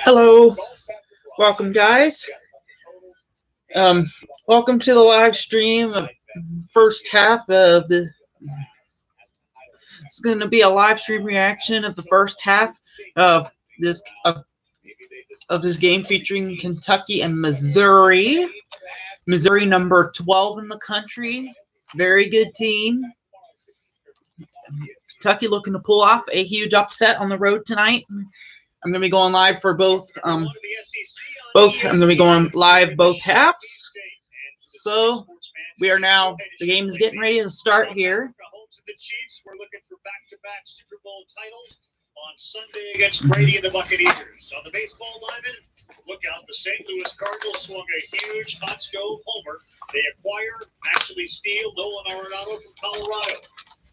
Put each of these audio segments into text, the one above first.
Hello, welcome guys. Welcome to the live stream of first half of the. It's going to be a live stream reaction of the first half of this game featuring Kentucky and Missouri. Missouri number 12 in the country, very good team. Kentucky looking to pull off a huge upset on the road tonight. I'm going to be going live for both. I'm going to be going live both halves. So we are now. The game is getting ready to start here. The Chiefs were looking for back-to-back Super Bowl titles on Sunday against Brady and the Buccaneers. On the baseball diamond, look out, the St. Louis Cardinals swung a huge hot stove homer. They acquire, actually steal Nolan Arenado from Colorado.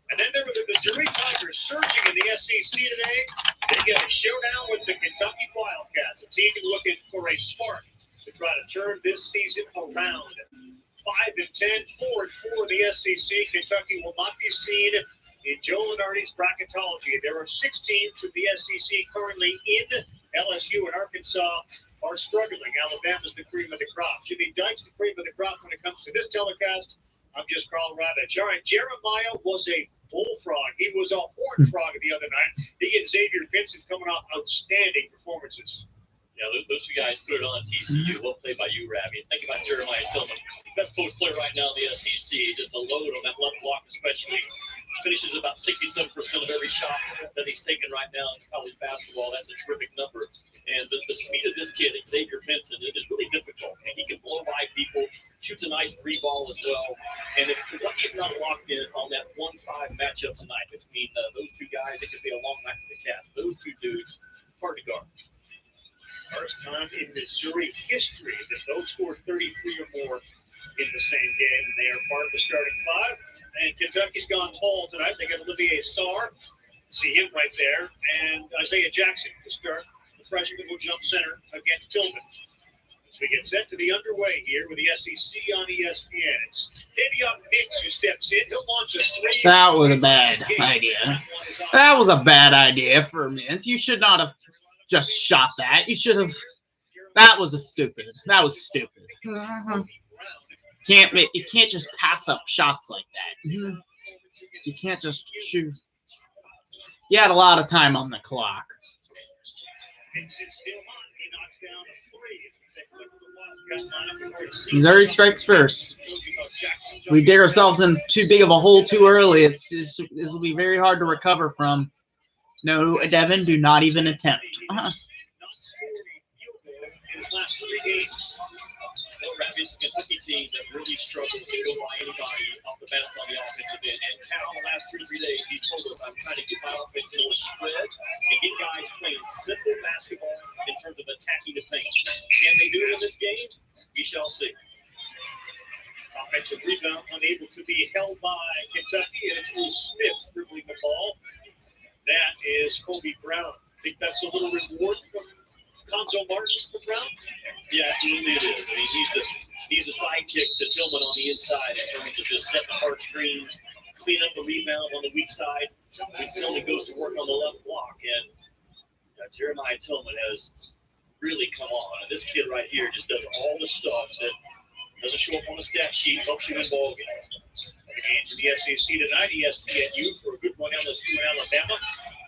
And then there were the Missouri Tigers surging in the SEC today. They get a showdown with the Kentucky Wildcats, a team looking for a spark to try to turn this season around. 5-10, 4-4 in the SEC. Kentucky will not be seen in Joe Lunardi's bracketology. There are 6 teams from the SEC currently in. LSU and Arkansas are struggling. Alabama's the cream of the crop. Jimmy Dykes the cream of the crop when it comes to this telecast. I'm just Carl Ravitch. All right, Jeremiah was a bullfrog. He was a horned frog the other night. He and Xavier Vincent coming off outstanding performances. Yeah, those two guys put it on TCU. Well played by you, Ravi. Think about Jeremiah Tillman. Best post player right now in the SEC. Just a load on that left block especially. Finishes about 67% of every shot that he's taken right now in college basketball. That's a terrific number. And the speed of this kid, Xavier Vincent, it is really difficult. And he can blow by people, shoots a nice 3-ball as well. And if Kentucky's not locked in on that 1-5 matchup tonight between those two guys, it could be a long night for the Cats. Those two dudes, hard to guard. First time in Missouri history that those scored 33 or more in the same game, and they are part of the starting 5. And Kentucky's gone tall tonight. They got Olivier Sarr, see him right there, and Isaiah Jackson to start the freshman who jump center against Tillman. As we get set to the underway here with the SEC on ESPN, it's Davion Mintz who steps in to launch a 3. That was a bad idea. That was a bad idea for Mintz. You should not have just shot that. You should have. That was stupid. That was stupid. You can't just pass up shots like that. You can't just shoot. You had a lot of time on the clock. Missouri strikes first. We dig ourselves in too big of a hole too early. This will be very hard to recover from. No, Devin, do not even attempt. Last 3 games, Rapids, the Kentucky team that really struggled to go by anybody off the bounce on the offensive end. And Cal, the last 2 to 3 days, he told us, I'm trying to get my offense into a spread and get guys playing simple basketball in terms of attacking the paint. Can they do it in this game? We shall see. Offensive rebound unable to be held by Kentucky, and it's Will Smith dribbling the ball. That is Kobe Brown. Think that's a little reward from Conzo Martin for Brown? Yeah, absolutely it is. I mean, he's a sidekick to Tillman on the inside in terms of just setting hard screens, clean up the rebound on the weak side. Tillman goes to work on the left block, and Jeremiah Tillman has really come on. This kid right here just does all the stuff that doesn't show up on the stat sheet, helps you win ball games. The games in the SEC tonight, ESPNU for a good one, LSU and Alabama.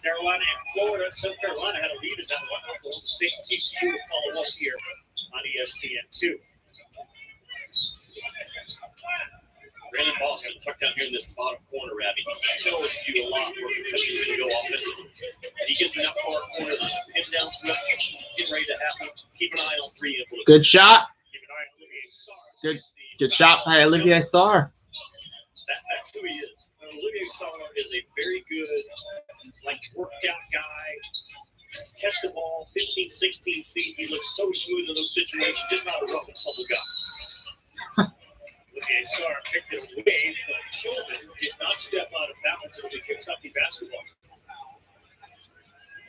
Carolina and Florida. South Carolina had a lead in that one. Oklahoma State and TCU will follow us here on ESPN2. Brandon Boston tucked down here in this bottom corner, Ravi. He tells you a lot where Kentucky's going to go offensively. And he gets in that far corner, pin down through, getting ready to happen. Keep an eye on 3. Good shot. Good shot by Olivier Sarr. That's who he is. Olivier Sarr is a very good, worked out guy. Catch the ball 15, 16 feet. He looks so smooth in those situations. Just not a rough and tumble guy. Olivier Sarr picked it away, but Tillman did not step out of bounds. It'll be Kentucky basketball.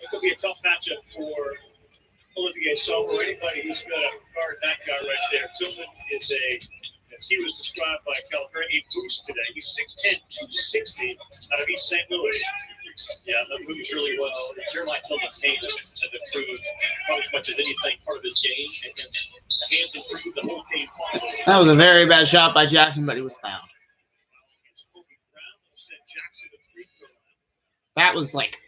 It could be a tough matchup for Olivier Sarr or anybody who's going to guard that guy right there. Tillman is as he was described by Calipari, a boost today. He's 6'10", 260 out of East St. Louis. Yeah, that moves really well. Jeremiah Tillman's hands have improved probably as much as anything part of his game. And the hands improved, the whole game followed. That was a very bad shot by Jackson, but he was fouled. That was like,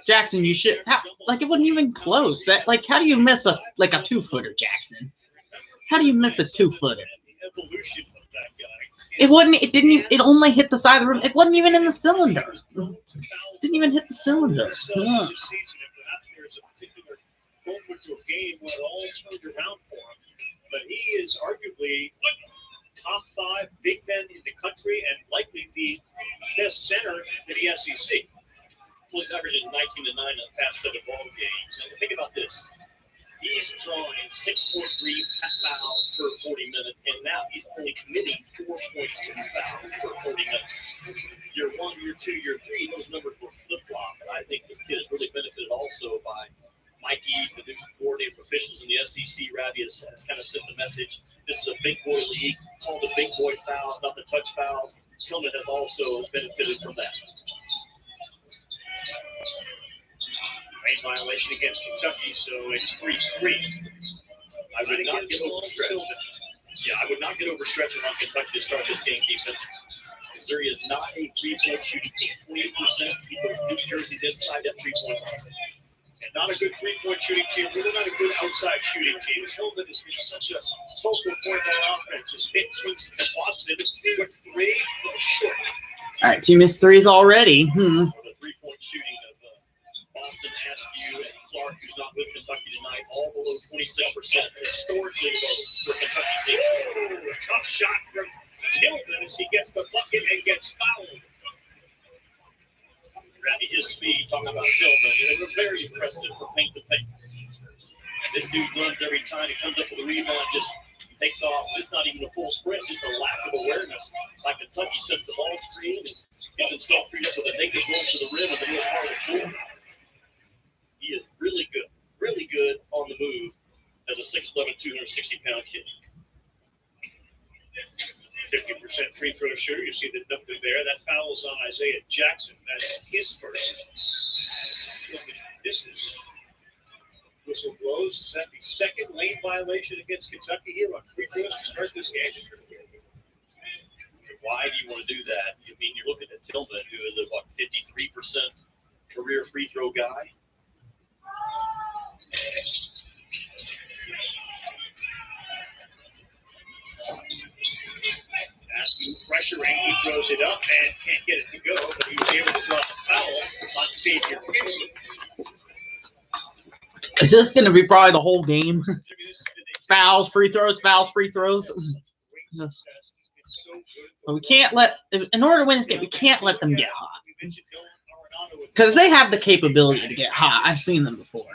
Jackson, you should, like, it wasn't even close. That, like, how do you miss a 2-footer, Jackson? How do you miss a 2-footer? It only hit the side of the rim. It wasn't even in the cylinder. It didn't even hit the cylinder. Yeah. But he is arguably top 5 big men in the country and likely the best center in the SEC. Well, he's averaging 19 and 9 in the past 7 ball games. And think about this. He's drawing 6.3 fouls per 40 minutes, and now he's only committing 4.2 fouls per 40 minutes. Year 1, year 2, year 3, those numbers were flip-flop. And I think this kid has really benefited also by Mike Eads, the new coordinator of officials in the SEC. Ravi has kind of sent the message. This is a big boy league. Call the big boy fouls, not the touch fouls. Tillman has also benefited from that. Lane violation against Kentucky, so it's 3-3. I would not get overstretched. Yeah, I would not get overstretching on Kentucky to start this game defensively. Missouri is not a three-point shooting team. 28% people New Jersey's inside that three-point line. And not a good three-point shooting team. Really not a good outside shooting team. Tillman has been such a focal point on offense. His hit swings and positive. Quick 3, short. All right, team missed threes already. The three-point shooting of Boston, Askew, and Clark, who's not with Kentucky tonight, all below 26%, historically low for Kentucky team. Tough shot from Tillman as he gets the bucket and gets fouled. Randy, his speed, talking about Tillman, it was very impressive for paint to paint. This dude runs every time. He comes up with a rebound, just takes off. It's not even a full sprint, just a lack of awareness. Like Kentucky sets the ball screen and gets himself freed up with a naked roll to the rim in the middle part of the floor. He is really good on the move as a 6'11", 260-pound kid. 50% free throw shooter. You see the number there. That foul is on Isaiah Jackson. That's his first. This is whistle blows. Is that the second lane violation against Kentucky here on free throws to start this game? Why do you want to do that? I mean, you're looking at Tillman, who is a 53% career free throw guy. Asking pressuring, he throws it up and can't get it to go, but he was able to draw the foul on Xavier Gibson. Is this going to be probably the whole game? Fouls, free throws, fouls, free throws. But we can't let, in order to win this game, we can't let them get hot. Because they have the capability to get hot. I've seen them before.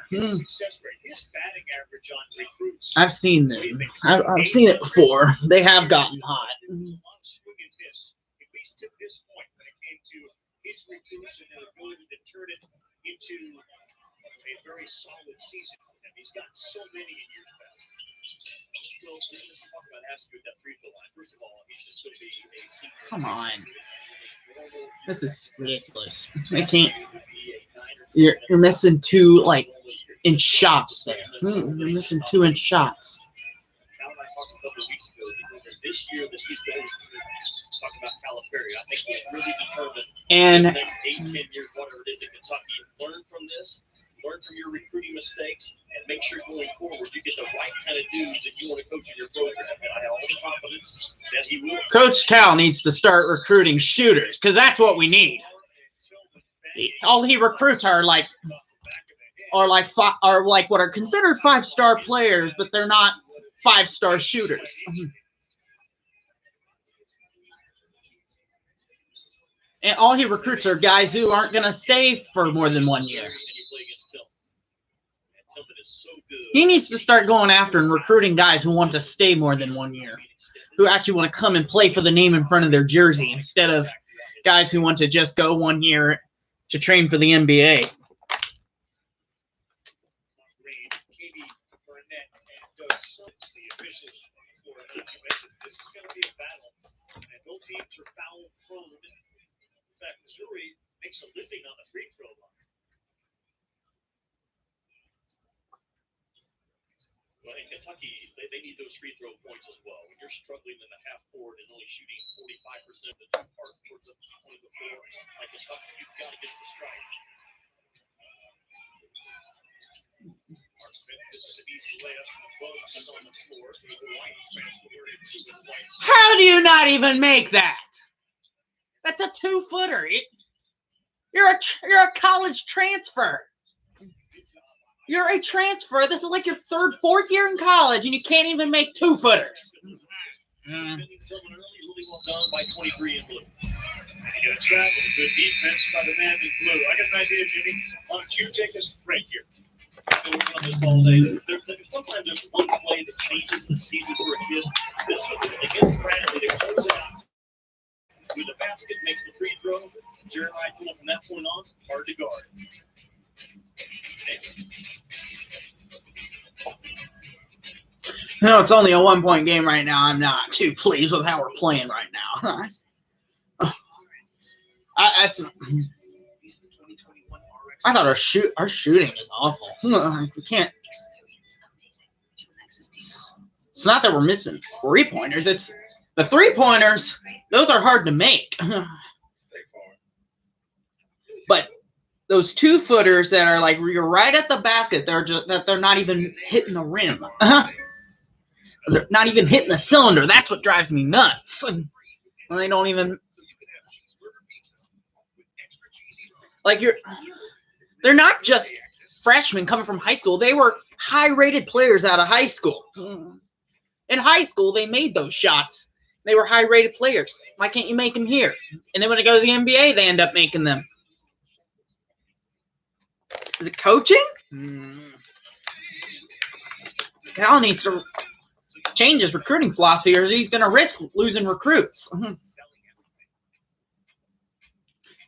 I've seen them. I've seen it before. They have gotten hot. At least to this point, when it came to his recruits and their ability to turn it into a very solid season. And he's gotten so many in years past. Well, let's talk about Askew at that free throw line. First of all, he's just going to be a senior. Come on. This is ridiculous. I can't. You're missing 2 inch shots there. You're missing 2 inch shots. Cal and I talked a couple of weeks ago. This year that he's going to talk about Calipari. I think he's really determined And the next 8, 10 years, whatever it is in Kentucky, learn from this. Learn from your recruiting mistakes and make sure going forward you get the right kind of dudes that you want to coach in your program. And I have all the confidence that he will. Coach Cal needs to start recruiting shooters because that's what we need. All he recruits are like what are considered 5-star players, but they're not 5-star shooters. And all he recruits are guys who aren't going to stay for more than 1 year. He needs to start going after and recruiting guys who want to stay more than 1 year, who actually want to come and play for the name in front of their jersey instead of guys who want to just go 1 year to train for the NBA. This is going to be a battle, and both teams are foul prone. In fact, Missouri makes a living on the free throw line. Well, in Kentucky, they need those free throw points as well. When you're struggling in the half court and only shooting 45% of the two-part towards the point of the floor, like Kentucky, you've got to get to the strike. Mark Smith, this is an easy layup. Rose is on the floor. White transferred into White. How do you not even make that? That's a 2-footer. You're a college transfer. You're a transfer. This is like your 3rd, 4th year in college, and you can't even make 2-footers. Really well done by 23 in blue. You got to travel. Good defense by the man in blue. I got an idea, Jimmy. Why don't you take us right here? We're on this all day. Sometimes there's one play that changes the season for a kid. This was against Bradley. They close it out. Through the basket, makes the free throw. Jeremiah Tillman from that point on, hard to guard. No, it's only a 1-point game right now. I'm not too pleased with how we're playing right now. I thought our shooting is awful. We can't. It's not that we're missing 3-pointers. It's the 3-pointers. Those are hard to make. But those 2-footers that are like you're right at the basket, they're not even hitting the rim. They're not even hitting the cylinder. That's what drives me nuts. And they don't even they're not just freshmen coming from high school. They were high-rated players out of high school. In high school, they made those shots. They were high-rated players. Why can't you make them here? And then when they go to the NBA, they end up making them. Is it coaching? Cal needs to change his recruiting philosophy, or he's going to risk losing recruits.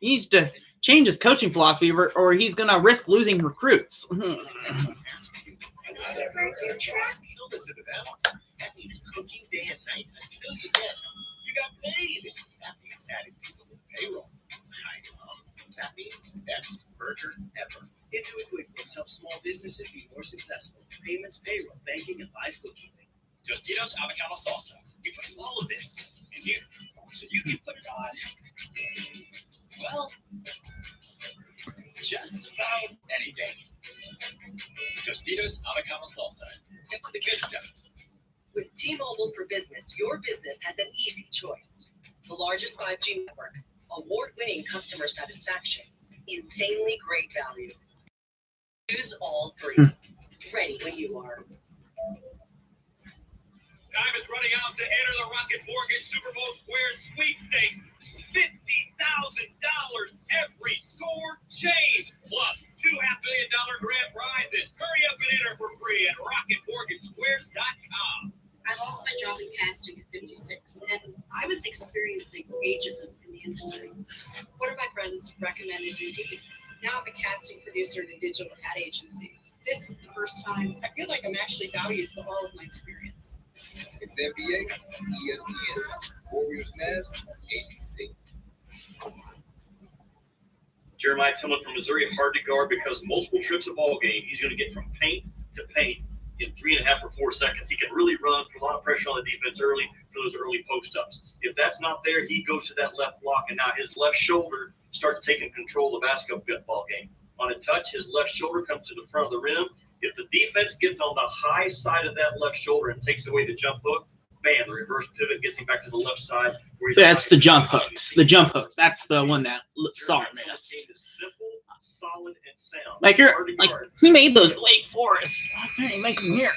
He needs to change his coaching philosophy, or he's going to risk losing recruits. That means cooking day and night until you get them. You got paid. That means adding people to payroll. That means best merger ever. Intuit QuickBooks helps small businesses be more successful. Payments, payroll, banking, and live bookkeeping. Tostitos avocado salsa. We put all of this in here so you can put it on. Well, just about anything. Tostitos avocado salsa. Get to the good stuff. With T-Mobile for Business, your business has an easy choice. The largest 5G network, award-winning customer satisfaction, insanely great value. Use all three. Ready when you are. Time is running out to enter the Rocket Mortgage Super Bowl Square Sweepstakes. $50,000 every score change, plus $2 $500,000 grand prizes. Hurry up and enter for free at RocketMortgageSquares.com. I lost my job in casting at 56, and I was experiencing ageism in the industry. One of my friends recommended UD. Now I'm a casting producer at a digital ad agency. This is the first time I feel like I'm actually valued for all of my experience. It's NBA, ESPN, Warriors, Mavs, ABC. Jeremiah Tillman from Missouri, hard to guard because multiple trips a ball game. He's going to get from paint to paint in 3.5 or 4 seconds. He can really run, put a lot of pressure on the defense early for those early post-ups. If that's not there, he goes to that left block, and now his left shoulder starts taking control of the basketball game. On a touch, his left shoulder comes to the front of the rim. If the defense gets on the high side of that left shoulder and takes away the jump hook, bam, the reverse pivot gets him back to the left side. That's the jump hooks. The jump hook. That's the one that Sar missed. Simple, solid, and sound. Like he made those Wake Forest. Why can't he make them here?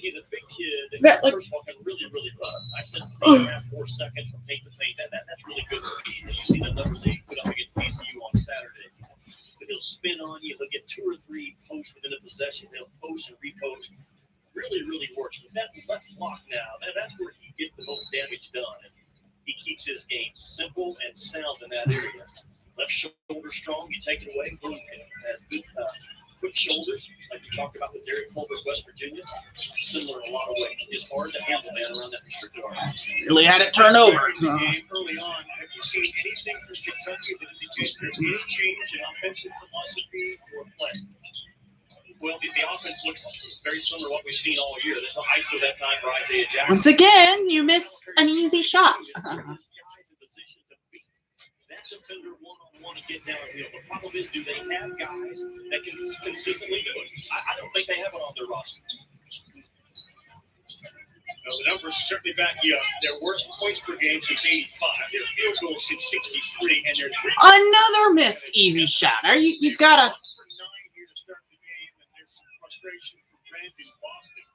He's a big kid. That, like, first of all, can really rough. I said 3.5, 4 seconds from paint to paint. That's really good speed. And you see the numbers that he put up against TCU on Saturday. But he'll spin on you. He'll get 2 or 3 posts within a possession. He'll post and repost. Really works. With that left block now, that's where he gets the most damage done. And he keeps his game simple and sound in that area. Left shoulder strong, you take it away, boom, has good quick shoulders, like we talked about with Derek Colbert, West Virginia. Similar in a lot of ways. It's hard to handle, man, around that restricted arm. Really had it turned over. Early on, have you seen anything from Kentucky that indicates there's any change in offensive philosophy or play? Well, the offense looks very similar to what we've seen all year. There's no ISO that time for Isaiah Jackson. Once again, you missed an easy shot. That defender one-on-one to get downhill. The problem is, do they have guys that can consistently do it? I don't think they have it on their roster. Well, the numbers certainly back you up. Their worst points per game since 85. Their field goals since 63, and their Another missed easy shot. You gotta. 1 for 9 here to start the game, and there's some frustration from Brandon Boston.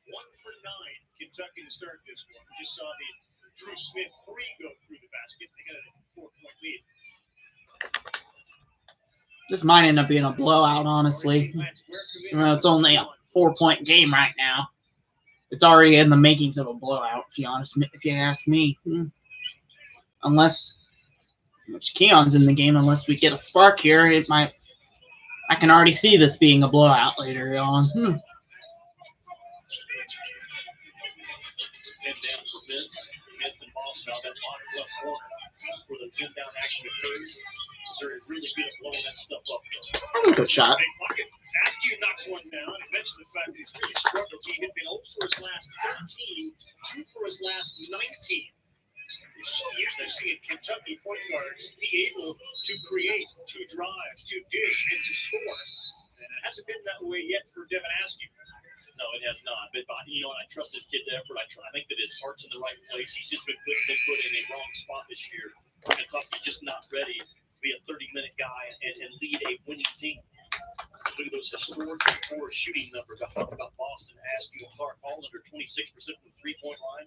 1 for 9, Kentucky to start this one. We just saw the Drew Smith 3 go through the basket. They got a 4-point lead. This might end up being a blowout, honestly. It's only a 4-point game right now. It's already in the makings of a blowout, if you ask me. Unless Keon's in the game, unless we get a spark here, it might. I can already see this being a blowout later on. And down for Vince and Boston out that bottom left corner where the pin down action occurs. They're really good at blowing that stuff up. That was a good shot. Askew knocks one down and mentioned the fact that he's really struggled. He had been 0 for his last 13, 2 for his last 19. We're so used to seeing Kentucky point guards be able to create, to drive, to dish, and to score. And it hasn't been that way yet for Devin Askew. No, it has not. But, you know, and I trust this kid's effort. I think that his heart's in the right place. He's just been put in a wrong spot this year. Kentucky's just not ready to be a 30-minute guy and lead a winning team. Look at those historically poor shooting numbers. I talked about Boston, Askew, and Clark, all under 26% from the three-point line.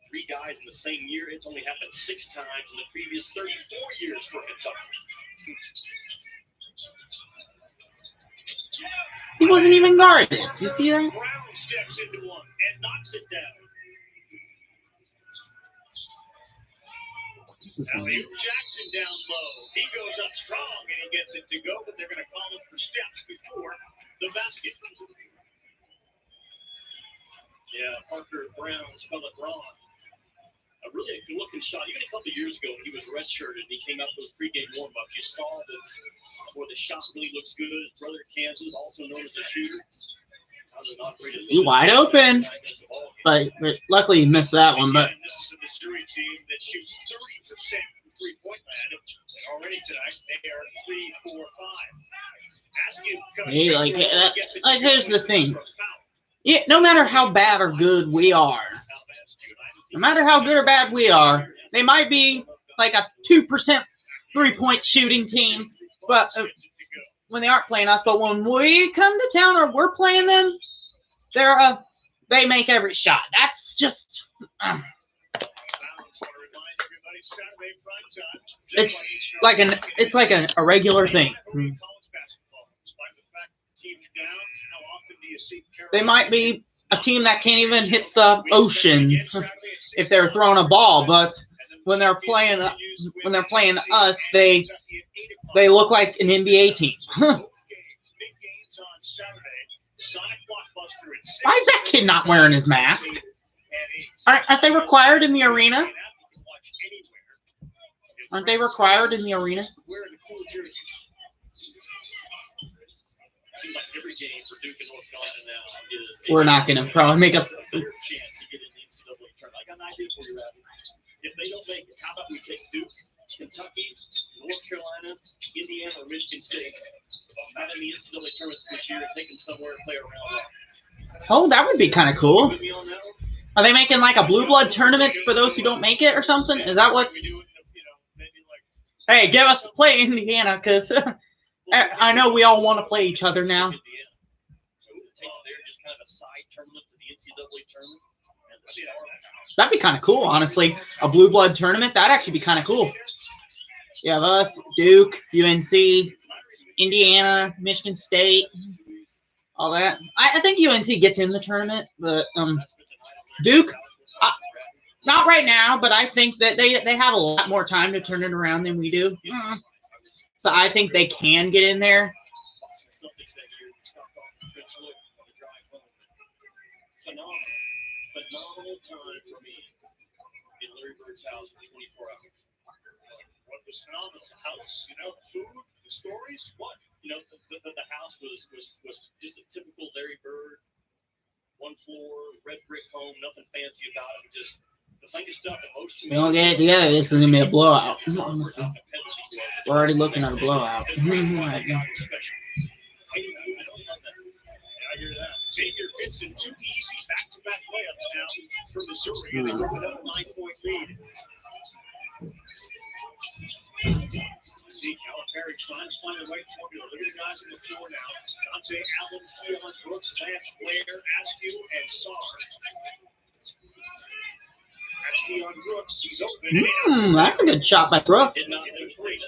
3 guys in the same year. It's only happened 6 times in the previous 34 years for Kentucky. He wasn't even guarded. Did you see that? Brown steps into one and knocks it down. Jackson down low. He goes up strong and he gets it to go, but they're going to call him for steps before the basket. Yeah, Parker Brown, spell it wrong. A really good-looking shot. Even a couple of years ago when he was redshirted and he came out for those pregame warm-ups, you saw that where the shot really looks good. His brother Kansas, also known as a shooter. He wide open, but luckily he missed that one. But this is a Missouri team that shoots 30% from three-point land. Already tonight, they are 3, 4, 5. hey, like here's the thing. Yeah, no matter how bad or good we are, no matter how good or bad we are, they might be like a 2% three-point shooting team, but when they aren't playing us. But when we come to town or we're playing them, they make every shot. That's just. It's like a regular thing. They might be a team that can't even hit the ocean if they're throwing a ball, but when they're playing us, they look like an NBA team. Why is that kid not wearing his mask? Aren't they required in the arena? Aren't they required in the arena? We're not going to probably make up. If they don't make it, how about we take Duke, Kentucky, North Carolina, Indiana, or Michigan State? Not in the NCAA tournament this year, take them somewhere and play around. Oh, that would be kind of cool. Are they making like a blue blood tournament for those who don't make it or something? Is that what? Hey, give us to play Indiana, because I know we all want to play each other now. That'd be kind of cool, honestly. A blue blood tournament, that'd actually be kind of cool. You have us, Duke, UNC, Indiana, Michigan State, all that. I think UNC gets in the tournament, but Duke, not right now, but I think that they have a lot more time to turn it around than we do. So I think they can get in there. Phenomenal time for me in Larry Bird's house for 24 hours. What was phenomenal? The house, food, the stories, what? The house was just a typical Larry Bird, one floor, red brick home, nothing fancy about it, just the thing of stuff that most We don't get it together, this is gonna be a blowout. Honestly. We're already looking at a blowout. Right now. I hear that. Xavier Vincent, 2 easy back-to-back layups now for Missouri, and they go with a 9-point lead. See Calipari trying to find the right formula. Look at the guys on the floor now. Dante Allen, Keon Brooks, Lance Blair, Askew, and Sarr. That's Keon Brooks. He's open. That's a good shot by Brooks. Did not hesitate.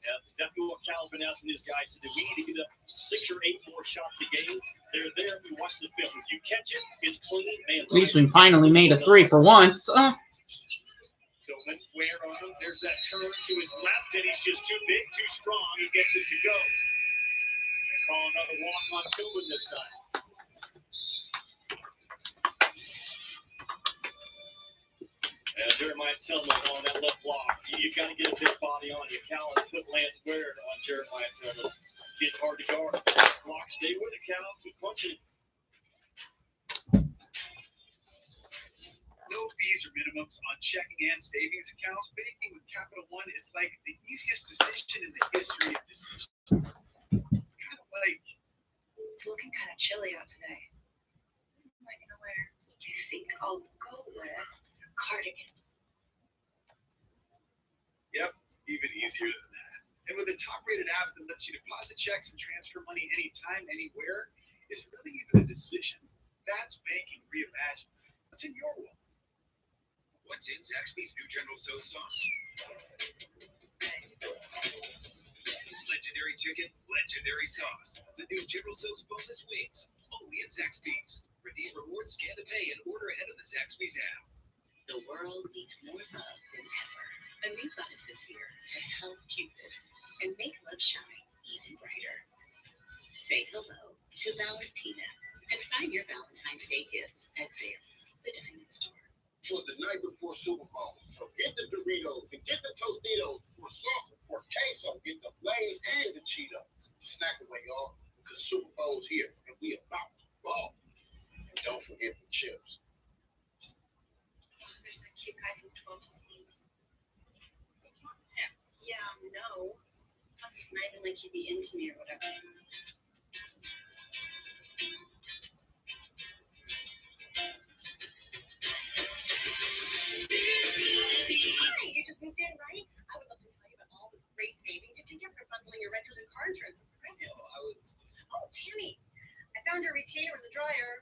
That's definitely what Calvin asked his guys to do. We need to get up 6 or 8 more shots a game. They're there. We watch the film. If you catch it, it's clean. Man, At least we finally made a 3 for once. Tillman, where on him? There's that turn to his left, and he's just too big, too strong. He gets it to go. They call another walk on Tillman this time. Jeremiah Tillman on that left block. You've got to get a big body on you. Cal has put Lance Ware on Jeremiah Tillman. Kid's hard to guard. Block, stay with it, Cal. Keep punching it. No fees or minimums on checking and savings accounts. Banking with Capital One is like the easiest decision in the history of decisions. It's kind of like... It's looking kind of chilly out today. What am I going to wear? I think I'll go with a cardigan. Yep, even easier than that. And with a top-rated app that lets you deposit checks and transfer money anytime, anywhere, is really even a decision. That's banking reimagined. What's in your world? What's in Zaxby's new General Soy sauce? Legendary chicken, legendary sauce. The new General So's boneless wings, only at Zaxby's. Redeem rewards, scan to pay, and order ahead of the Zaxby's app. The world needs more love than ever. A new buzz is here to help Cupid and make love shine even brighter. Say hello to Valentina and find your Valentine's Day gifts at Zales, the diamond store. It was the night before Super Bowl, so get the Doritos and get the Tostitos for sauce for queso, get the Blaze and the Cheetos. Snack away, y'all, because Super Bowl's here and we about to ball. And don't forget the chips. There's a cute guy from 12C. Yeah, no. Plus, it's not even like he'd be into me or whatever. Hi, you just moved in, right? I would love to tell you about all the great savings you can get for bundling your renters and car insurance. Oh, Tammy, I found your retainer in the dryer.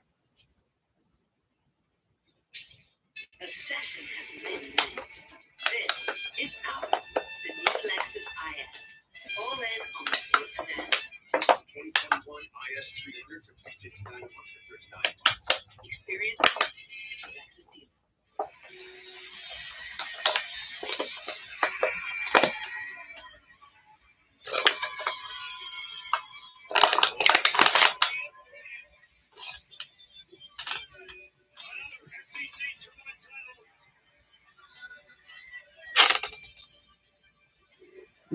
Obsession has many names. This is ours, the new Lexus IS. All in on the state stand. 2021 IS 300 for $359 a month for 39 months. Experience first. It's a Lexus deal.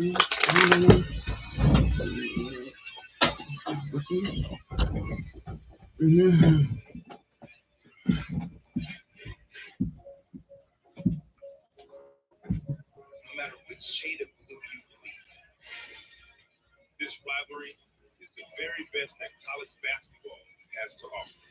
No matter which shade of blue you bleed, this rivalry is the very best that college basketball has to offer.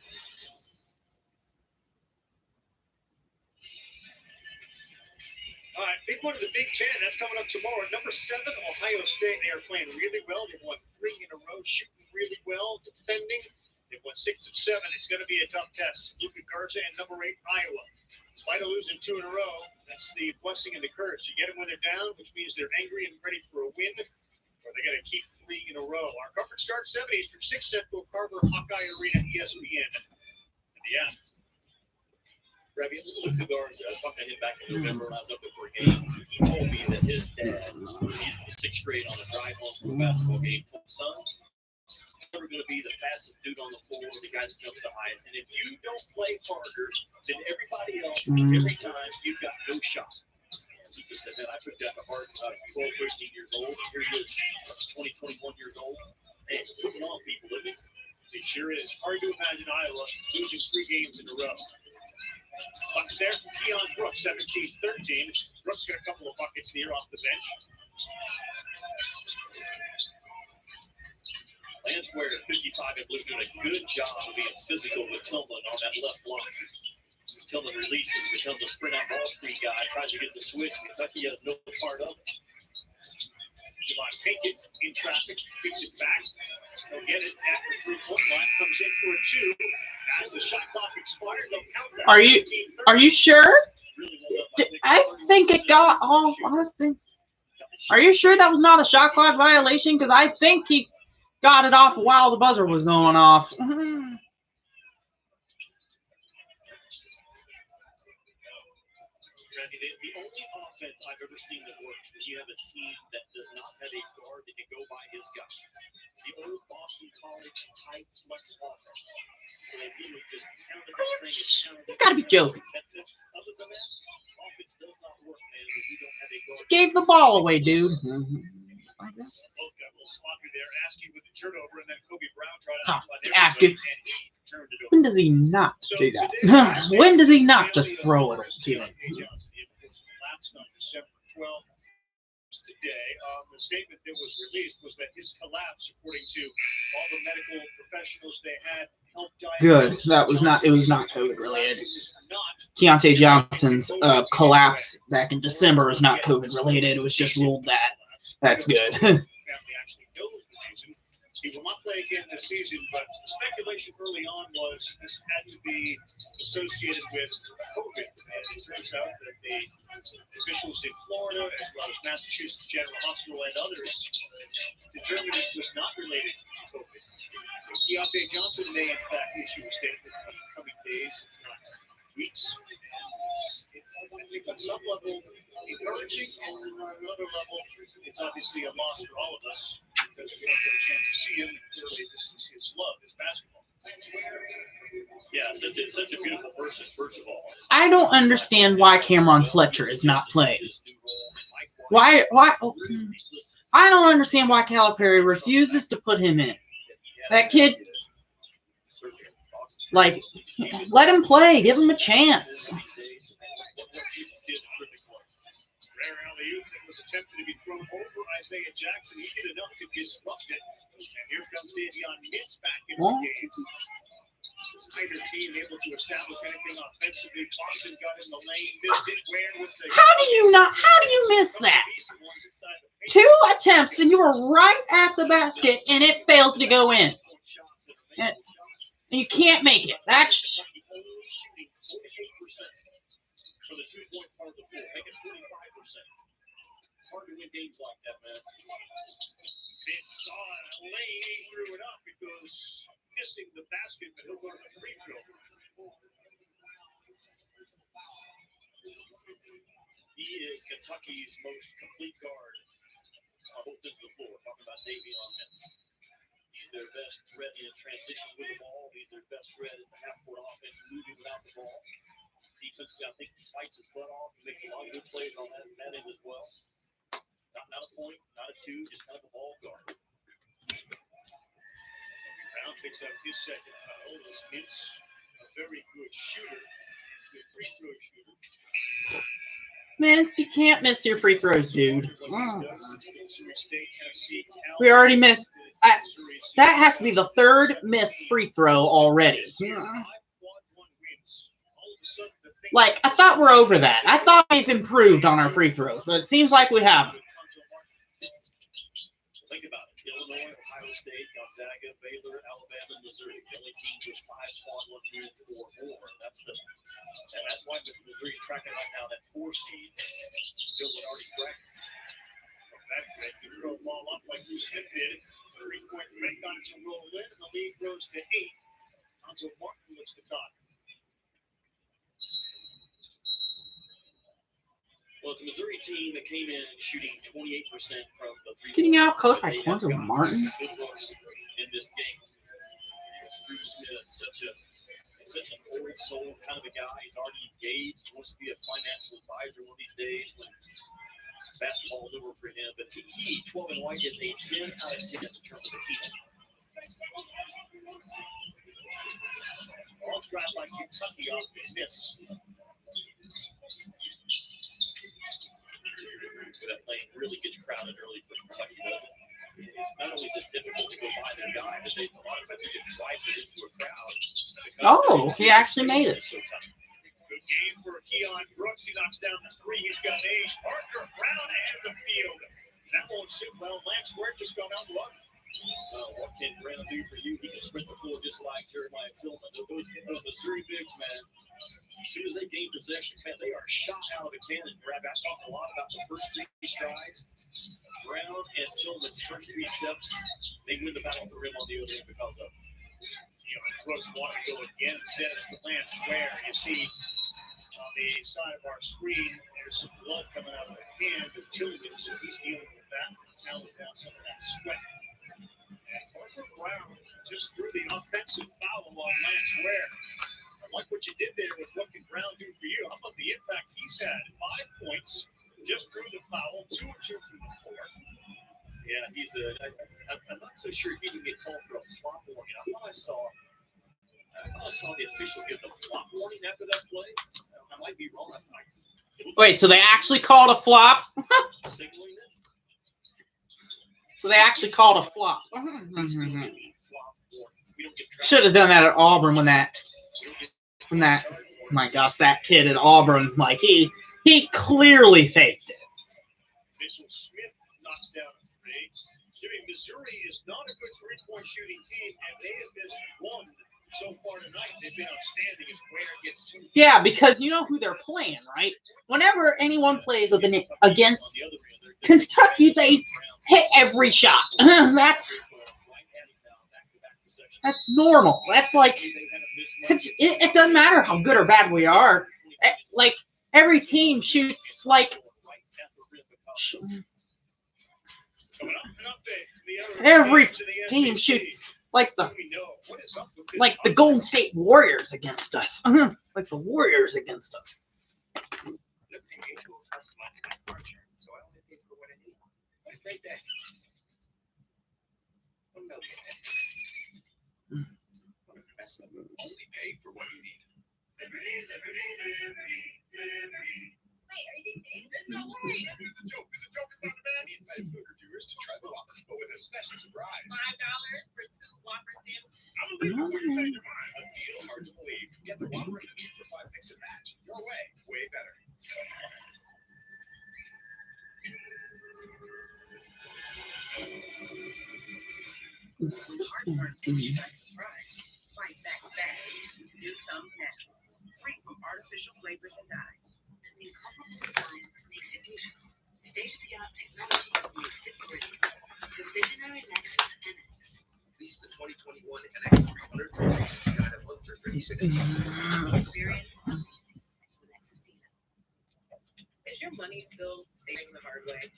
All right, big one of the Big Ten. That's coming up tomorrow. Number 7, Ohio State. They are playing really well. They've won 3 in a row, shooting really well, defending. They've won 6 of 7. It's going to be a tough test. Luka Garza and number 8, Iowa. Despite losing 2 in a row, that's the blessing and the curse. You get them when they're down, which means they're angry and ready for a win, or they got to keep 3 in a row. Our coverage starts 7 Eastern, 6 Central, Carver, Hawkeye Arena, ESPN. In the end. Rabbi, Luka Garza, I was talking to him back in November when I was up there for a game. He told me that his dad, he's in the 6th grade on a drive home from a basketball game. Son, never going to be the fastest dude on the floor or the guy that jumps the highest. And if you don't play harder than everybody else, every time you've got no shot. He just said, man, I took that to heart when I was 12, 13 years old. Here he is, 20, 21 years old. Man, he's putting on people, isn't he? It sure is. Hard to imagine Iowa losing 3 games in a row. Bucks there from Keon Brooks, 17-13. Brooks got a couple of buckets here off the bench. Lance Ware at 55 and Blue doing a good job of being physical with Tillman on that left block. Tillman releases, becomes a sprint out ball screen guy, tries to get the switch. Kentucky has no part of it. Javon Pinkett in traffic, kicks it back. He'll get it at the 3-point line, comes in for a 2. As the shot clock expired, they'll count that. Are you sure? I think it got off. Are you sure that was not a shot clock violation? Because I think he got it off while the buzzer was going off. The only offense I've ever seen that works is you have a team that does not have a guard that can go by his guy. The old Boston College type flex offense. So they really just pounded that thing. You gotta be joking. Other than that, offense does not work, man, if you don't have a guard. Gave the ball away, dude. Both got a little sloppy there. Askew with the turnover, and then Kobe Brown tried to Askew. and he turned it over. When does he not do that? When does he not just throw it to him? Collapsed on December 12th. Today, the statement that was released was that his collapse, according to all the medical professionals they had, helped Good. That was not. It was not COVID related. Keontae Johnson's collapse back in December is not COVID related. It was just ruled that. That's good. Family actually knows the reason. He will not play again this season, but the speculation early on was this had to be associated with COVID. And it turns out that the officials in Florida, as well as Massachusetts General Hospital and others, determined it was not related to COVID. So Keontae Johnson may, in fact, issue a statement in the coming days, if not weeks. I think on some level, encouraging, and on another level, it's obviously a loss for all of us because we don't get a chance to see him. And clearly, this is his love, his basketball. Yeah, such a beautiful person, first of all. I don't understand why Cameron Fletcher is not playing. Why? I don't understand why Calipari refuses to put him in. That kid, like, let him play. Give him a chance. Rare alley-oop that was attempted to be thrown over Isaiah Jackson. He did enough to disrupt it. And here comes Davion Mitz back in the game. Neither team able to establish anything offensively. Boston got in the lane, missed it. Ware with the How do you miss that? 2 attempts and you were right at the basket and it fails to go in. And you can't make it. That's For the 2-point part of the floor, make it 25%. Hard to win games like that, man. Mitz saw a lane, he threw it up. It goes missing the basket, but he'll go to the free throw. He is Kentucky's most complete guard on both ends of the floor. Talking about Davion Mitz. He's their best threat in transition with the ball. He's their best threat in the half-court offense, moving without the ball. Defensively, I think he fights his butt off. He makes a lot of good plays on that end as well. Not a point, not a 2, just kind of a ball guard. Brown picks up his second foul. This Mitz, a very good shooter, good free throw shooter. Vince, you can't miss your free throws, dude. We already missed. That has to be the 3rd missed free throw already. Like, I thought we're over that. I thought we've improved on our free throws, but it seems like we haven't. Think about it. Illinois, Ohio State, Gonzaga, Baylor, Alabama, Missouri. The only teams with 5 quad 1 wins or more. And that's why Missouri's tracking right now that 4 seed. Still would already crack. From that threat, you throw the ball up like Lou Smith did. 3-point threat got it to roll in, and the lead grows to 8. Lonzo Martin looks to top. Well, it's a Missouri team that came in shooting 28% from the 3-point. Getting out coached by Lonzo Martin. in this game. Drew Smith, such an old soul kind of a guy. He's already engaged, wants to be a financial advisor one of these days when basketball's over for him. But he 12 and white, is a 10 out of 10 in terms of a team. Long drive by Kentucky off the miss. That lane really gets crowded early for Kentucky, doesn't it? Not only is it difficult to go by their guy, but a lot of times they can drive it into a crowd. Oh, he actually made it. Good game for Keon Brooks. He knocks down the three. He's got ace. Parker Brown ahead of the field. That won't sit well. Lance Ware just gone out one. What can Brown do for you? He can sprint the floor just like Jeremiah Tillman. Those Missouri bigs, man, as soon as they gain possession, man, they are shot out of a cannon. Brad, I talked a lot about the first three strides. Brown and Tillman's first three steps, they win the battle for rim on the other end because of Keon Brooks wanting to go again instead of Lance Ware. You see on the side of our screen, there's some blood coming out of the hand of Tillman, so he's dealing with that, counting down some of that sweat. And Parker Brown just drew the offensive foul on Lance Ware. I like what you did there with what can Brown do for you. How about the impact he's had? 5 points, just drew the foul, 2 and 2 from the floor. Yeah, I'm not so sure he can get called for a flop warning. I thought I saw the official give the flop warning after that play. I might be wrong. Wait, so they actually called a flop? Signaling it. So they actually called a flop. Should have done that at Auburn when that, my gosh, that kid at Auburn, like he clearly faked it. Mitchell Smith knocks down a three. Missouri is not a good three-point shooting team, and they have missed one so far tonight. They've been outstanding as Ware gets 2. Yeah, because you know who they're playing, right? Whenever anyone plays against Kentucky, they hit every shot. That's normal. That's like, it doesn't matter how good or bad we are. Like, every team shoots like, every team shoots like the Golden State Warriors against us. Like the Warriors against us. Only pay for what you need. Wait, are you being serious? No way. It's a joke. It's not a bad. We invite food reviewers to try the Whopper, but with a special surprise. $5 for 2 Whopper sandwiches. I'm a little bit change your mind. A deal hard to believe. Get the Whopper and the 2 for $5 mix and match. Your way. Way better. Heartburn takes you by surprise. Fight back fast. New Tums Naturals. Free from artificial flavors and dyes. Incomparable design makes it beautiful. State-of-the-art technology makes it brilliant. The visionary Lexus NX. Lease the 2021 NX 300 got a month for $36. Experience amazing at your Lexus dealer. Is your money still saving the hard way?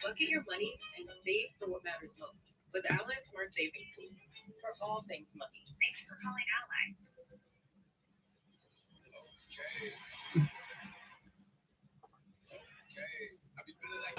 Bucket your money and save for what matters most with Ally Smart Savings Tools for all things money. Thanks for calling Ally. Okay. I've been feeling like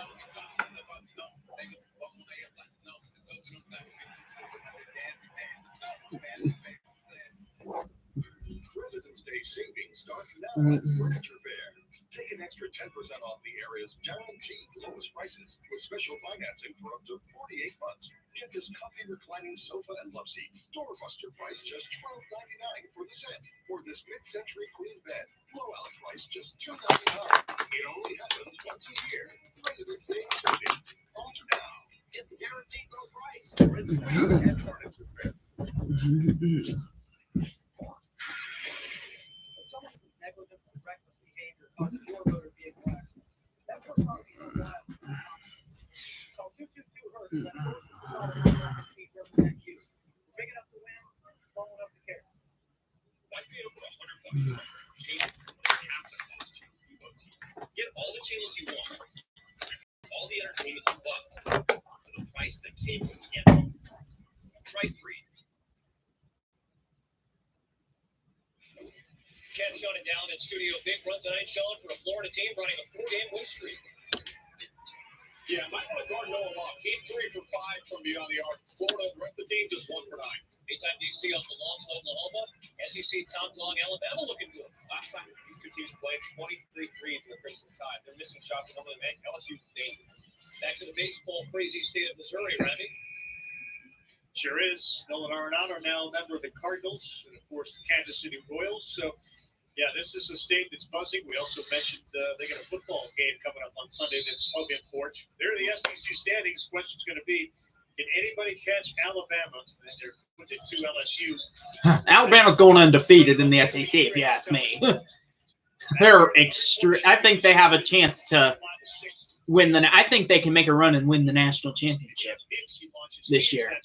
President's Day savings start now at Furniture Fair. Take an extra 10% off the area's guaranteed lowest prices with special financing for up to 48 months. Get this comfy reclining sofa and love seat, doorbuster price just $12.99 for the set, or this mid-century queen bed, blowout price just $2.99. It only happens once a year. President's Day savings. On now. Get the guaranteed low price. At Furniture Fair. Someone who's negligent or reckless behavior causes your motor vehicle accident. That's what causes your life. Call 222-HURT when forces the traffic speed represent you. We're big enough to win, small enough to care. Why pay over $100 a month for cable when half the cost to Fubo TV? Get all the channels you want, all the entertainment cable can't try free. Ken shut it down in studio. Big run tonight, Sean, for the Florida team running a 4-game win streak. Yeah, might want to guard Noah Locke. He's 3 for 5 from beyond the arc. Florida, the rest of the team just 1 for 9. Anytime do you see off the loss of Oklahoma, SEC top dog Alabama looking good. Last time these two teams played, 23-3 for the Crimson Tide. They're missing shots that normally make LSU's danger. Back to the baseball crazy state of Missouri, Randy. Sure is. Nolan Arenado now a member of the Cardinals and, of course, the Kansas City Royals. So, yeah, this is a state that's buzzing. We also mentioned they got a football game coming up on Sunday that's of import. They're the SEC standings. Question's going to be, can anybody catch Alabama? And they're put it to LSU. Alabama's going undefeated in the SEC, if you ask me. They're extreme. I think they have a chance to win I think they can make a run and win the national championship this year.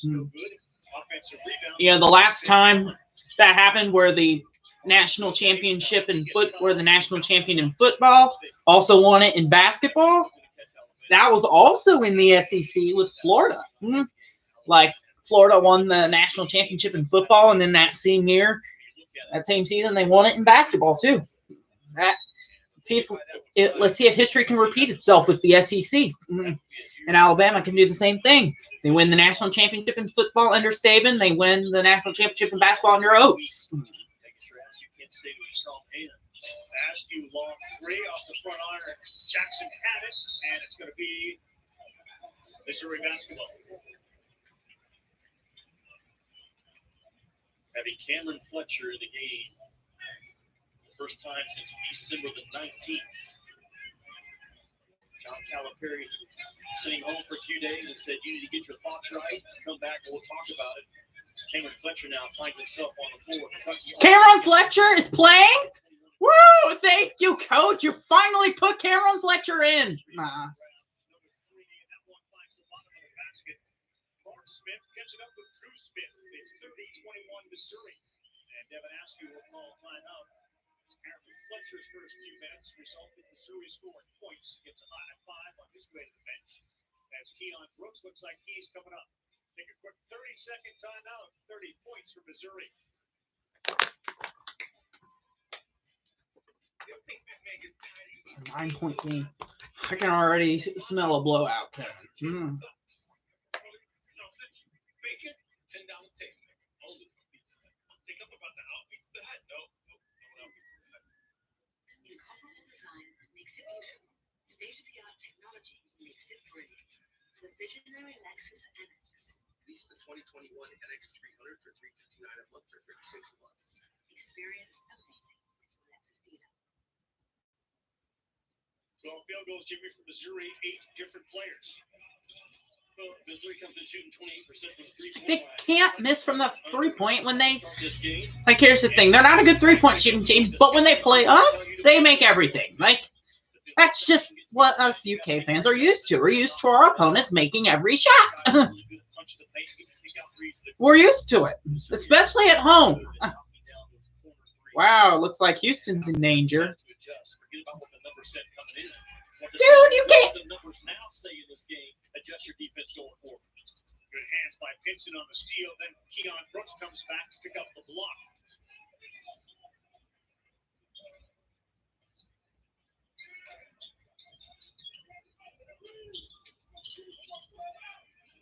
You know, the last time that happened, where the national championship in the national champion in football also won it in basketball. That was also in the SEC with Florida. Like, Florida won the national championship in football, and then that same year, that same season, they won it in basketball too. Let's see if history can repeat itself with the SEC. And Alabama can do the same thing. They win the national championship in football under Saban. They win the national championship in basketball under Oates. Askew long 3 off the front iron. Jackson had it, and it's going to be Missouri basketball. Having Cameron Fletcher in the game. First time since December the 19th. John Calipari sitting home for a few days and said, you need to get your thoughts right. Come back and we'll talk about it. Cameron Fletcher now finds himself on the floor. Cameron Fletcher is playing? Woo! Thank you, Coach. You finally put Cameron Fletcher in. Mark Smith catching up with Drew Smith. It's 30-21 Missouri. And Devin Askew will call timeout. Cameron Fletcher's first few minutes resulted in Missouri scoring points. Gets a line of 5 on his way to the bench. As Keon Brooks looks like he's coming up. Take a quick 30-second timeout. 30 points for Missouri. 9-point game. I can already smell a blowout, Kevin. Bacon, $10 taste maker. Only for pizza. Think I'm about to outbeats that. No outbeats that. Incomparable design makes it beautiful. State-of-the-art technology makes it brilliant. The visionary Lexus NX. Lease the 2021 NX 300 for $359 a month or $36 a month. Experience amazing. Lexus dealer. 12 field goals, Jimmy, from Missouri, 8 different players. Well, Missouri comes in shooting 28% from the three-point They line. can't miss from the three-point when they... This game, Like, here's the thing. They're not a good three-point shooting team, but when they play us, they make everything. Like, that's just what us UK fans are used to. We're used to our opponents making every shot. We're used to it, especially at home. Wow, looks like Houston's in danger. Dude, you can't... The numbers now say in this game, adjust your defense going forward. Good hands by Pinson on the steal. Then Keon Brooks comes back to pick up the block.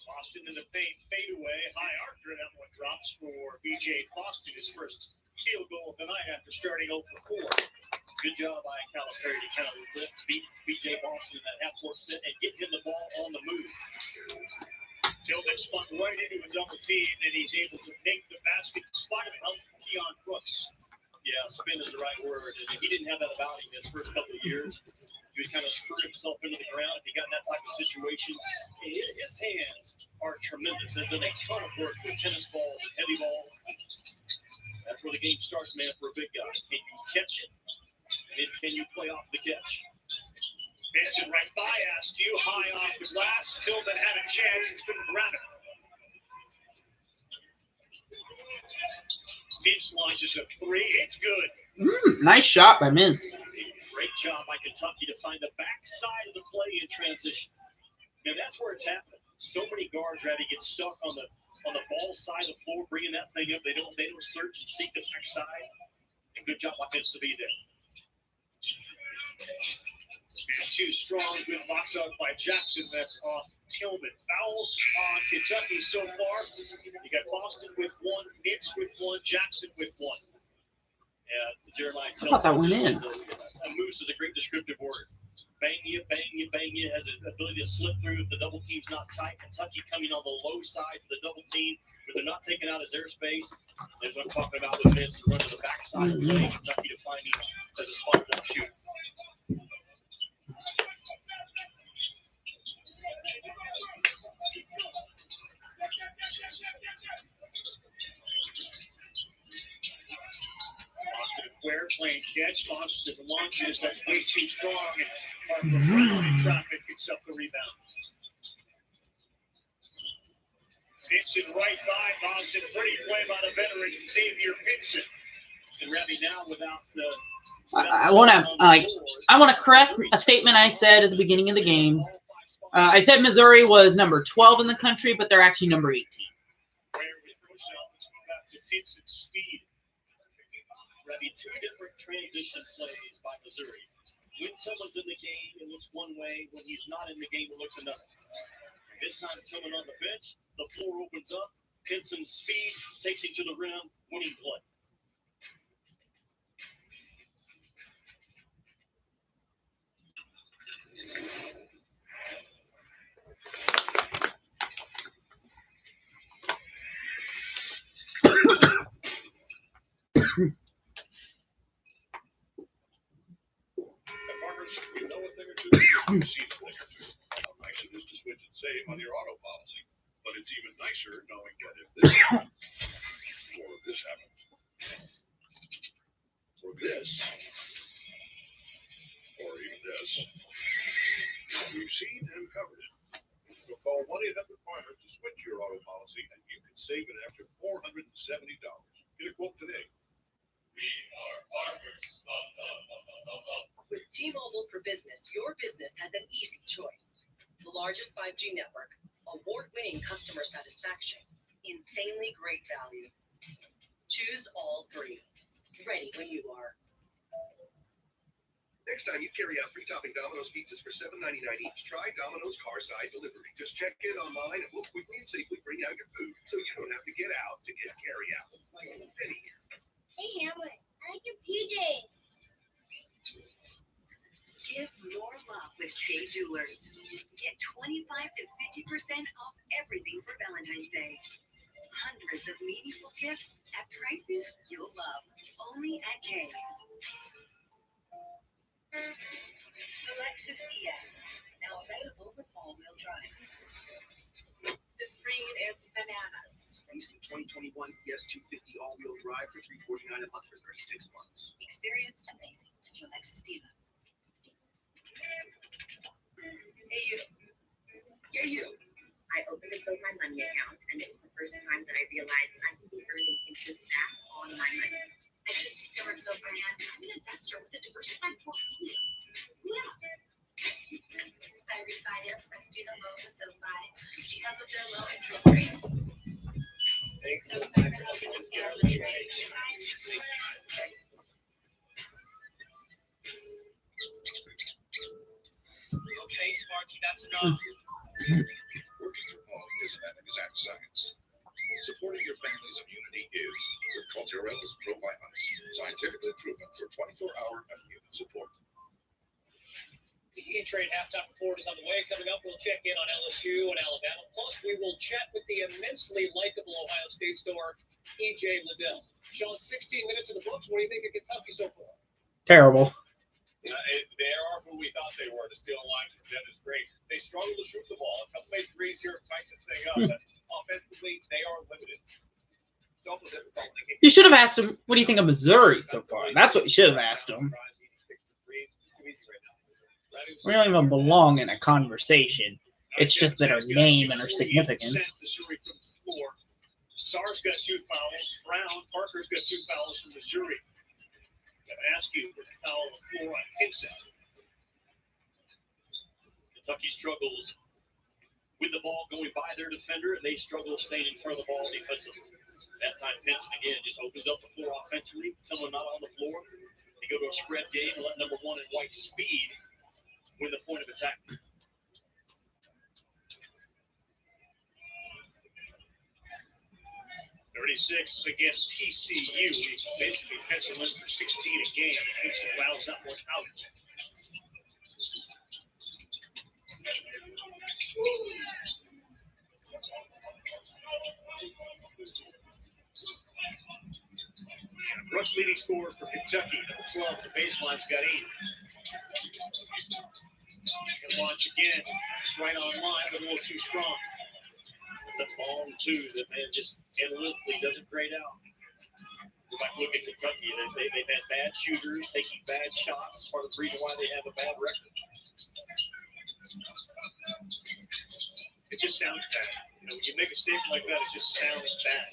Boston in the paint, fadeaway, high archer. That one drops for B.J. Boston, his first field goal of the night after starting 0 for 4. Good job by Calipari to kind of lift B.J. Boston in that half-court set and get him the ball on the move. Tillman spun right into a double team, and he's able to make the basket in spite of help from Keon Brooks. Yeah, spin is the right word. And he didn't have that about him his first couple of years. He would kind of screw himself into the ground if he got in that type of situation. His hands are tremendous. They've done a ton of work with tennis balls and heavy balls. That's where the game starts, man, for a big guy. Can you catch it? And can you play off the catch? Benson right by Askew, high off the glass. Tillman had a chance. It's been grabbing. Mintz launches a 3. It's good. Nice shot by Mintz. Great job by Kentucky to find the backside of the play in transition. And that's where it's happening. So many guards, Ravi, get stuck on the ball side of the floor, bringing that thing up. They don't search and seek the backside. And good job offense to be there. Man too strong, good box out by Jackson. That's off Tillman. Fouls on Kentucky so far. You got Boston with one, Nitz with one, Jackson with one. And Jeremiah I thought that went in. A moose is a great descriptive word. Bang you, has an ability to slip through if the double team's not tight. Kentucky coming on the low side for the double team, but they're not taking out his airspace. There's what I'm talking about with Nitz to run to the backside of the play. Kentucky to find him as a spot ball shoot. Austin Ware playing catch. Austin launches. That's way too strong. And Harper Brown in traffic picks up the rebound. Pinson right by Boston. Pretty play by the veteran Xavier Pinson. And Ravi now without. I want to correct a statement I said at the beginning of the game. I said Missouri was number 12 in the country, but they're actually number 18. Ware with Rochelle. Let's go back to Pinson's speed. Ravi, two different transition plays by Missouri. When someone's in the game, it looks one way. When he's not in the game, it looks another. This time, Tillman on the bench. The floor opens up. Pinson's speed takes him to the rim. Winning play. You know a thing or two, you've seen a thing or two. How nice it is to switch and save on your auto policy. But it's even nicer knowing that if this happens, or if this happens, or this, or even this, we've seen and covered it. So call 1-800-FARMERS to switch your auto policy and you can save it after $470. Get a quote today. We are farmers. With T-Mobile for Business, your business has an easy choice. The largest 5G network, award-winning customer satisfaction, insanely great value. Choose all three. Ready when you are. Next time you carry out 3-topping Domino's pizzas for $7.99 each, try Domino's Carside Delivery. Just check in online and we'll quickly and safely bring out your food, so you don't have to get out to get carry out. Like Penny here. Hey Hamlet, I like your PJs. Give more love with Kay Jewelers. Get 25 to 50% off everything for Valentine's Day. Hundreds of meaningful gifts at prices you'll love. Only at Kay. The Lexus ES, now available with all-wheel drive. The spring is bananas. Racing 2021 ES 250 all-wheel drive for $349 a month for 36 months. Experience amazing at your Lexus dealer. Hey, you. Yeah, you. I opened a SoFi Money account, and it was the first time that I realized I could be earning interest back on my money. I just discovered SoFi, and I'm an investor with a diversified portfolio. Yeah. I refinanced my student loan with SoFi because of their low interest rates. Thanks. So I can just get our money right. Okay, Sparky, that's enough. Working from home isn't an exact science. Supporting your family's immunity is with Culturel's probiotics, scientifically proven for 24-hour immune support. The E-Trade halftime report is on the way. Coming up, we'll check in on LSU and Alabama. Plus, we will chat with the immensely likable Ohio State star, E.J. Liddell. Sean, 16 minutes in the books. What do you think of Kentucky so far? Terrible. They are who we thought they were. To steal a line from Dennis Gray, they struggle to shoot the ball. A couple made threes here, tighten this thing up. But offensively, they are limited. It's also difficult. You should have asked him, what do you think of Missouri so far? That's what you should have asked him. We don't even belong in a conversation. It's just that our name and our significance. Sar's got 2 fouls. Brown, Parker's got 2 fouls from Missouri. Askew with a foul on the floor on Pinson. Kentucky struggles with the ball going by their defender, and they struggle staying in front of the ball defensively. That time, Pinson again just opens up the floor offensively. Someone not on the floor. They go to a spread game and let number 1 in white speed win the point of attack. .36 against TCU. He's basically penciling in for 16 a game. Pinson fouls that one out. Brooks leading scorer for Kentucky. Number 12 at the baseline's got 8. Can launch again. It's right on line, but a little too strong. It's a long 2 that man just analytically doesn't grade out. Go back and look at Kentucky. They've had bad shooters taking bad shots. Part of the reason why they have a bad record. It just sounds bad. You know, when you make a statement like that, it just sounds bad.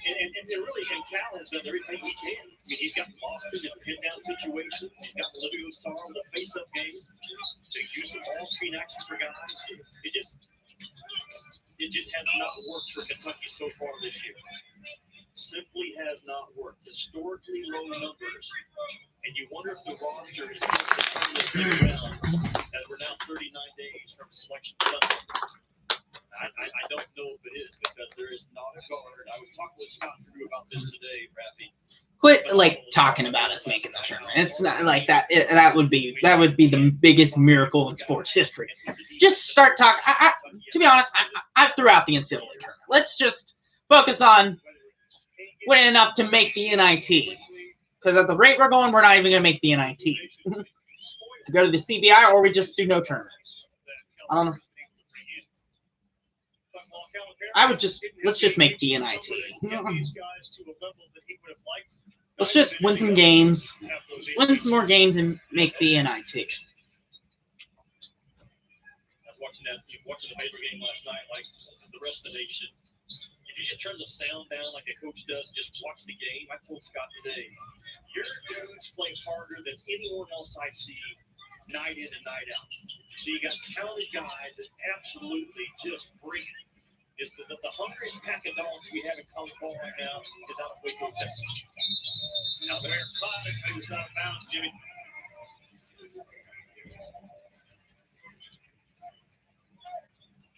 And they're really, and Cal has done everything he can. I mean, he's got Boston in pin-down situations. He's got Olivia Star with a face-up game. They use some ball-screen action for guys. It just has not worked for Kentucky so far this year. Simply has not worked. Historically low numbers. And you wonder if the roster is going to turn this thing around as we're now 39 days from selection Sunday. I don't know if it is because there is not a guard. I was talking with Scott Drew about this today, Rafi. Quit like talking about us making the tournament. It's not like that. That would be the biggest miracle in sports history. Just start talking. To be honest, I threw out the NCAA tournament. Let's just focus on winning enough to make the NIT. Because at the rate we're going, we're not even going to make the NIT. Go to the CBI, or we just do no tournament. I don't know. Let's just make the NIT. Let's just win some games, win some more games, and make the NIT. I was watching the Baylor game last night, like the rest of the nation. If you just turn the sound down like a coach does, and just watch the game. I told Scott today, your dudes play harder than anyone else I see, night in and night out. So you got talented guys that absolutely just bring it. Is the hungriest pack of dogs we have in college ball right now is out of Waco, Texas. Now they're caught and it was out of bounds, Jimmy.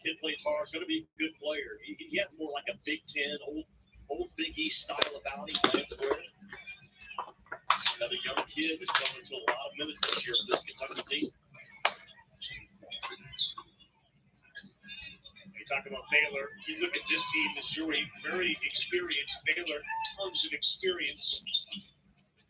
Kid plays hard, going to be a good player. He has more like a Big Ten, old Big East style about him. Another young kid that's coming to a lot of minutes this year for this Kentucky team. Talk about Baylor. You look at this team, Missouri, very experienced. Baylor, tons of experience.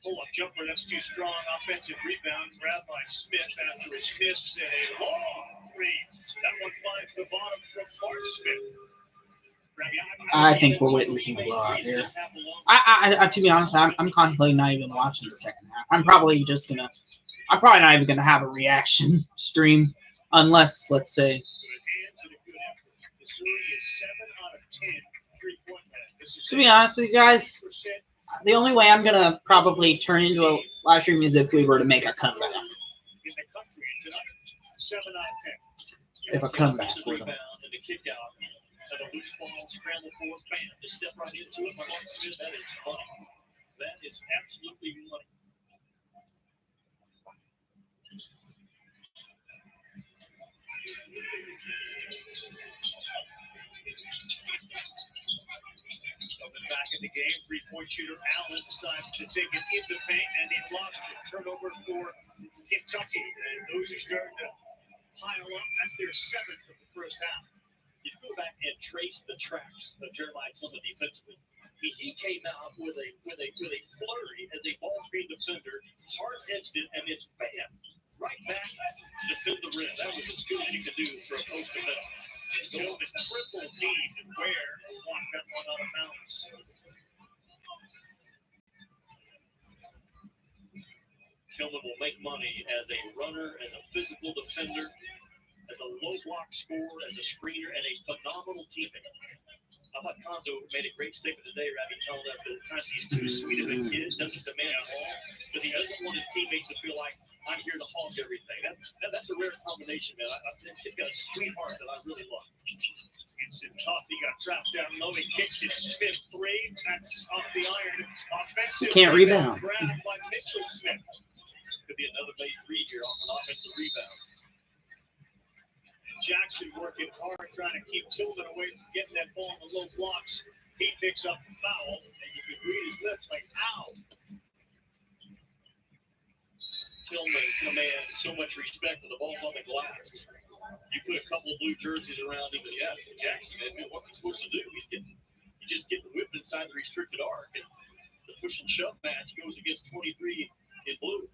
Pull-up jumper, that's too strong. Offensive rebound, grabbed by Smith after his miss, and a long three. That one finds the bottom from Mark Smith. I think we're witnessing a blowout here. I to be honest, I'm contemplating not even watching the second half. I'm probably not even gonna have a reaction stream unless, let's say. To be honest with you guys, the only way I'm gonna probably turn into a live stream is if we were to make a comeback. If a comeback were to. That is absolutely money. Coming back in the game, three-point shooter Allen decides to take it in the paint, and he lost it. Turnover for Kentucky. And those are starting to pile up. That's their 7th of the first half. You go back and trace the tracks of Jeremiah Tillman defensively. He came out with a flurry as a ball screen defender, hard-edged it, and it's bam, right back to defend the rim. That was as good as you could do for a post defender. So the triple team and Ware blocked that one out of bounds. Tillman will make money as a runner, as a physical defender, as a low block scorer, as a screener, and a phenomenal teammate. I thought Konzo made a great statement today, Ravi, telling us that at times he's too sweet of a kid, doesn't demand the ball, because he doesn't want his teammates to feel like I'm here to hog everything. That's a rare combination, man. He's got a sweetheart that I really love. It's tough. He got trapped down low. He kicks it. Smith three. That's off the iron. Offensive. He can't rebound. Grab by Mitchell Smith. Could be another late three here off an offensive rebound. Jackson working hard, trying to keep Tillman away from getting that ball in the low blocks. He picks up the foul, and you can read his lips like, ow. Tillman commands so much respect for the ball on the glass. You put a couple of blue jerseys around him, and yeah, Jackson, man, what's he supposed to do? He's just getting whipped inside the restricted arc, and the push and shove match goes against 23 in blue.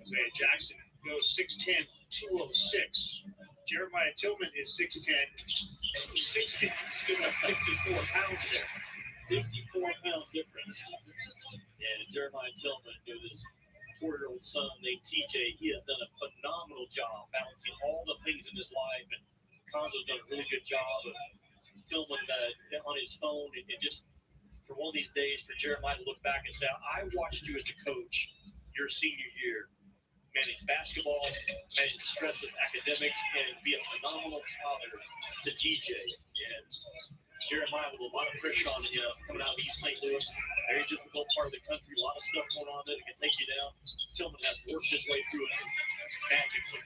Isaiah Jackson goes 6'10", 206. Jeremiah Tillman is 6'10", 260. He's doing a 54 pounds there. 54-pound difference. And Jeremiah Tillman, with his 4-year-old son named TJ, he has done a phenomenal job balancing all the things in his life. And Konzo's done a really good job of filming on his phone. And just for one of these days, for Jeremiah to look back and say, I watched you as a coach your senior year. Manage basketball, manage the stress of academics, and be a phenomenal father to TJ. And Jeremiah with a lot of pressure on him coming out of East St. Louis, very difficult part of the country, a lot of stuff going on there that can take you down. Tillman has worked his way through it magically.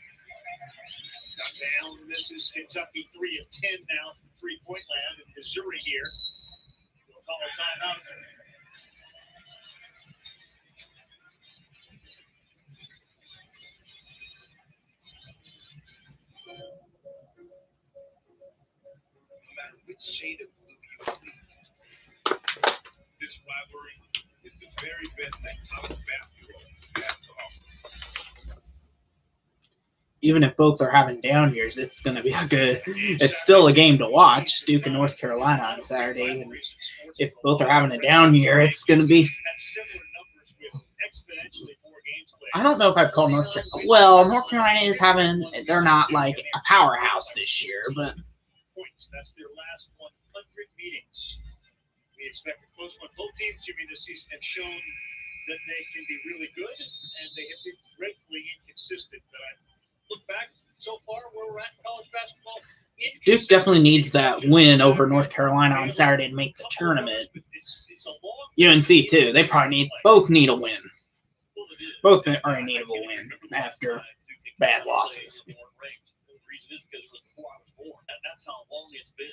Down misses Kentucky 3 of 10 now from three-point land in Missouri here. We'll call a timeout. No matter which shade of blue you bleed, this rivalry is the very best that college basketball has to offer. Even if both are having down years, it's going to be it's still a game to watch. Duke and North Carolina on Saturday. And if both are having a down year, it's going to be. I don't know if I'd call North Carolina. Well, North Carolina is they're not like a powerhouse this year, but. That's their last 100 meetings. We expect a close one. Both teams, Jimmy, this season have shown that they can be really good, and they have been greatly inconsistent. But I look back so far where we're at in college basketball. Duke definitely needs that win over North Carolina on Saturday to make the tournament. UNC too. They probably both need a win. Both are in need of a win after bad losses. The reason is because it was before I was born. That's how long it's been.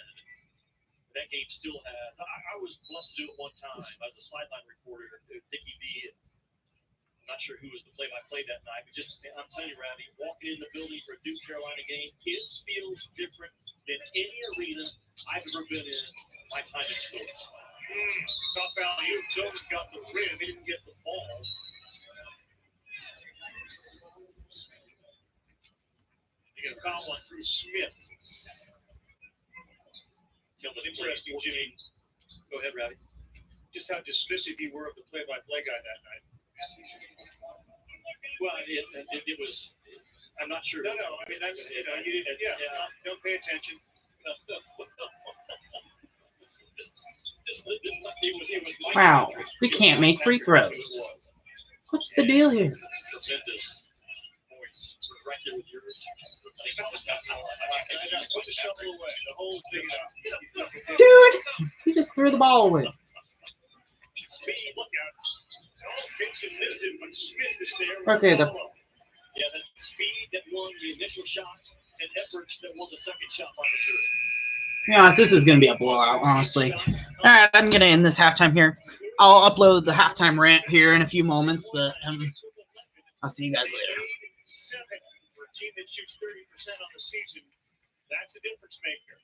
That game still has. I was blessed to do it one time. I was a sideline reporter, Dickie B. I'm not sure who was the play-by-play that night, but I'm telling you, Ravi, walking in the building for a Duke Carolina game, it feels different than any arena I've ever been in my time in sports. Tough value. Jones got the rim. He didn't get the ball. You get a foul on Drew Smith. Interesting, Jimmy. Go ahead, Ravi. Just how dismissive you were of the play-by-play guy that night. Well, it was. I'm not sure. No. I mean, that's you didn't. Yeah. Don't pay attention. It was Wow, we can't make free throws. What's the deal here? Tremendous points. Right there with yours. Put the shovel away. The whole thing up. Dude, he just threw the ball away. Speed, look out. Kingston missed it, but Smith is there. Okay, Yeah, the speed that won the initial shot and effort that won the second shot by Missouri. To be honest, this is going to be a blowout, honestly. All right, I'm going to end this halftime here. I'll upload the halftime rant here in a few moments, but I'll see you guys later. 7 for a team that shoots 30% on the season. That's a difference maker.